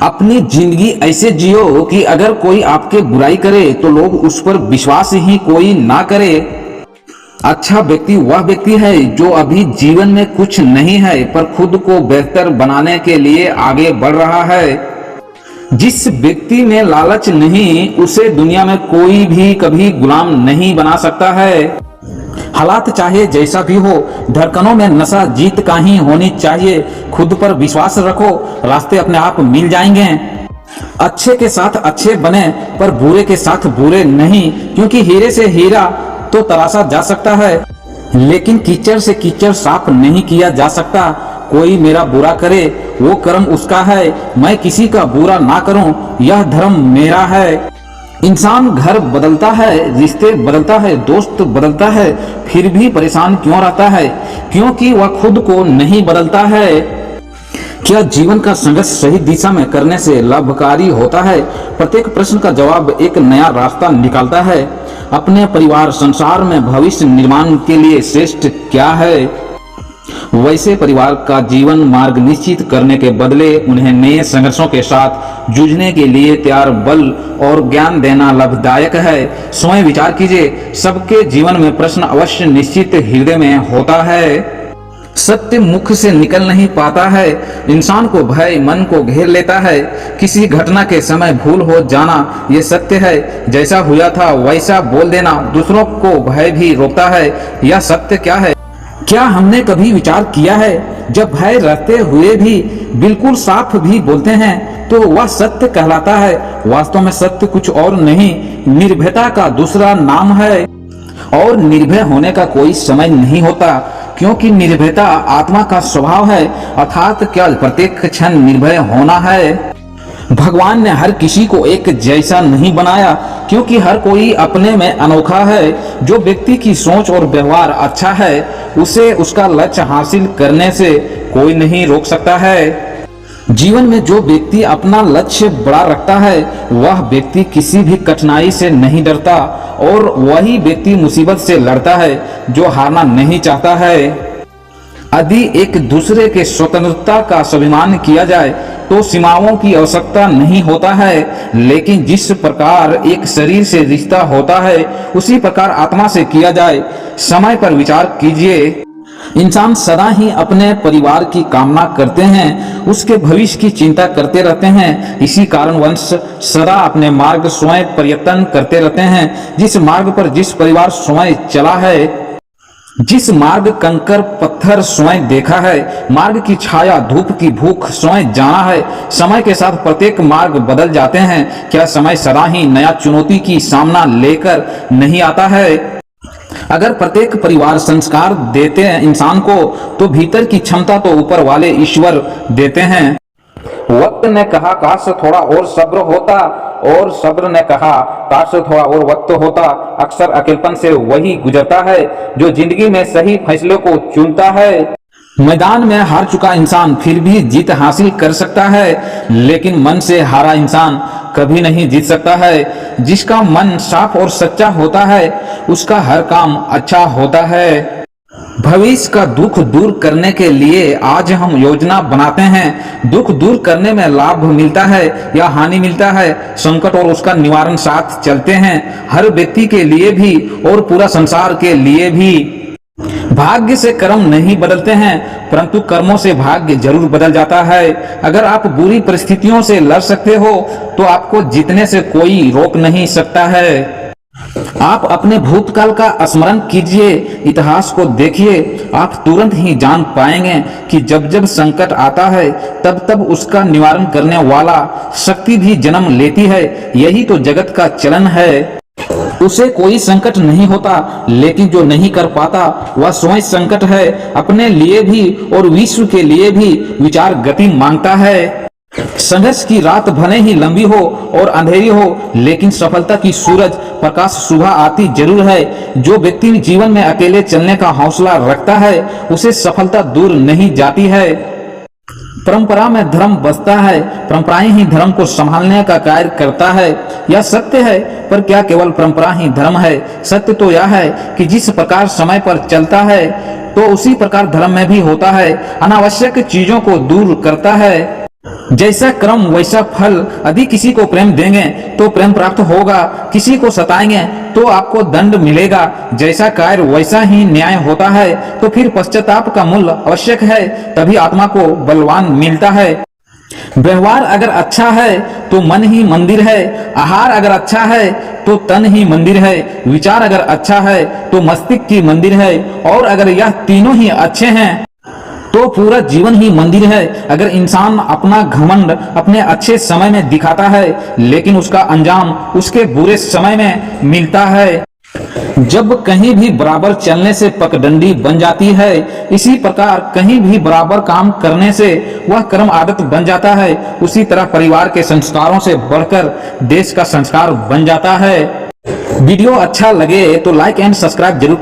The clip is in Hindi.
अपनी जिंदगी ऐसे जियो कि अगर कोई आपके बुराई करे तो लोग उस पर विश्वास ही कोई ना करे। अच्छा व्यक्ति वह व्यक्ति है जो अभी जीवन में कुछ नहीं है पर खुद को बेहतर बनाने के लिए आगे बढ़ रहा है। जिस व्यक्ति में लालच नहीं उसे दुनिया में कोई भी कभी गुलाम नहीं बना सकता है। हालात चाहे जैसा भी हो, धड़कनों में नशा जीत का ही होनी चाहिए। खुद पर विश्वास रखो, रास्ते अपने आप मिल जाएंगे। अच्छे के साथ अच्छे बने पर बुरे के साथ बुरे नहीं, क्योंकि हीरे से हीरा तो तराशा जा सकता है लेकिन कीचड़ से कीचड़ साफ नहीं किया जा सकता। कोई मेरा बुरा करे वो कर्म उसका है, मैं किसी का बुरा ना करूं यह धर्म मेरा है। इंसान घर बदलता है, रिश्ते बदलता है, दोस्त बदलता है, फिर भी परेशान क्यों रहता है? क्योंकि वह खुद को नहीं बदलता है। क्या जीवन का संघर्ष सही दिशा में करने से लाभकारी होता है? प्रत्येक प्रश्न का जवाब एक नया रास्ता निकालता है। अपने परिवार संसार में भविष्य निर्माण के लिए श्रेष्ठ क्या है? वैसे परिवार का जीवन मार्ग निश्चित करने के बदले उन्हें नए संघर्षों के साथ जूझने के लिए तैयार बल और ज्ञान देना लाभदायक है। स्वयं विचार कीजिए, सबके जीवन में प्रश्न अवश्य निश्चित हृदय में होता है। सत्य मुख से निकल नहीं पाता है, इंसान को भय मन को घेर लेता है। किसी घटना के समय भूल हो जाना ये सत्य है, जैसा हुआ था वैसा बोल देना दूसरों को भय भी रोकता है। यह सत्य क्या है? क्या हमने कभी विचार किया है जब भय रहते हुए भी बिल्कुल साफ भी बोलते हैं तो वह सत्य कहलाता है? वास्तव में सत्य कुछ और नहीं, निर्भयता का दूसरा नाम है। और निर्भय होने का कोई समय नहीं होता, क्योंकि निर्भयता आत्मा का स्वभाव है, अर्थात क्या प्रत्येक क्षण निर्भय होना है। भगवान ने हर किसी को एक जैसा नहीं बनाया, क्योंकि हर कोई अपने में अनोखा है। जो व्यक्ति की सोच और व्यवहार अच्छा है उसे उसका लक्ष्य हासिल करने से कोई नहीं रोक सकता है। जीवन में जो व्यक्ति अपना लक्ष्य बड़ा रखता है वह व्यक्ति किसी भी कठिनाई से नहीं डरता, और वही व्यक्ति मुसीबत से लड़ता है जो हारना नहीं चाहता है। यदि एक दूसरे के स्वतंत्रता का स्वाभिमान किया जाए तो सीमाओं की आवश्यकता नहीं होता है, लेकिन जिस प्रकार एक शरीर से रिश्ता होता है उसी प्रकार आत्मा से किया जाए। समय पर विचार कीजिए, इंसान सदा ही अपने परिवार की कामना करते हैं, उसके भविष्य की चिंता करते रहते हैं। इसी कारण वंश सदा अपने मार्ग स्वयं प्रयत्न करते रहते हैं। जिस मार्ग पर जिस परिवार स्वयं चला है, जिस मार्ग कंकर पत्थर स्वयं देखा है, मार्ग की छाया धूप की भूख स्वयं जाना है। समय के साथ प्रत्येक मार्ग बदल जाते हैं। क्या समय सदा ही नया चुनौती की सामना लेकर नहीं आता है? अगर प्रत्येक परिवार संस्कार देते हैं इंसान को, तो भीतर की क्षमता तो ऊपर वाले ईश्वर देते हैं। वक्त ने कहा काश थोड़ा और सब्र होता, और सब्र ने कहा काश थोड़ा और वक्त होता। अक्सर अकेलपन से वही गुजरता है जो जिंदगी में सही फैसले को चुनता है। मैदान में हार चुका इंसान फिर भी जीत हासिल कर सकता है, लेकिन मन से हारा इंसान कभी नहीं जीत सकता है। जिसका मन साफ और सच्चा होता है उसका हर काम अच्छा होता है। भविष्य का दुख दूर करने के लिए आज हम योजना बनाते हैं। दुख दूर करने में लाभ मिलता है या हानि मिलता है, संकट और उसका निवारण साथ चलते हैं, हर व्यक्ति के लिए भी और पूरा संसार के लिए भी। भाग्य से कर्म नहीं बदलते हैं, परंतु कर्मों से भाग्य जरूर बदल जाता है। अगर आप बुरी परिस्थितियों से लड़ सकते हो तो आपको जीतने से कोई रोक नहीं सकता है। आप अपने भूतकाल का स्मरण कीजिए, इतिहास को देखिए, आप तुरंत ही जान पाएंगे कि जब जब संकट आता है तब तब उसका निवारण करने वाला शक्ति भी जन्म लेती है। यही तो जगत का चलन है। उसे कोई संकट नहीं होता, लेकिन जो नहीं कर पाता वह स्वयं संकट है। अपने लिए भी और विश्व के लिए भी विचार गति मांगता है। संघर्ष की रात भले ही लंबी हो और अंधेरी हो, लेकिन सफलता की सूरज प्रकाश सुबह आती जरूर है। जो व्यक्ति जीवन में अकेले चलने का हौसला रखता है उसे सफलता दूर नहीं जाती है। परंपरा में धर्म बसता है, परंपराएं ही धर्म को संभालने का कार्य करता है। यह सत्य है, पर क्या केवल परंपरा ही धर्म है? सत्य तो यह है कि जिस प्रकार समय पर चलता है तो उसी प्रकार धर्म में भी होता है। अनावश्यक चीजों को दूर करता है। जैसा कर्म वैसा फल। यदि किसी को प्रेम देंगे तो प्रेम प्राप्त होगा, किसी को सताएंगे तो आपको दंड मिलेगा। जैसा कार्य वैसा ही न्याय होता है। तो फिर पश्चाताप का मूल्य आवश्यक है, तभी आत्मा को बलवान मिलता है। व्यवहार अगर अच्छा है तो मन ही मंदिर है, आहार अगर अच्छा है तो तन ही मंदिर है, विचार अगर अच्छा है तो मस्तिष्क की मंदिर है, और अगर यह तीनों ही अच्छे हैं तो पूरा जीवन ही मंदिर है। अगर इंसान अपना घमंड अपने अच्छे समय में दिखाता है, लेकिन उसका अंजाम उसके बुरे समय में मिलता है। जब कहीं भी बराबर चलने से पगडंडी बन जाती है, इसी प्रकार कहीं भी बराबर काम करने से वह कर्म आदत बन जाता है। उसी तरह परिवार के संस्कारों से बढ़कर देश का संस्कार बन जाता है। वीडियो अच्छा लगे तो लाइक एंड सब्सक्राइब जरूर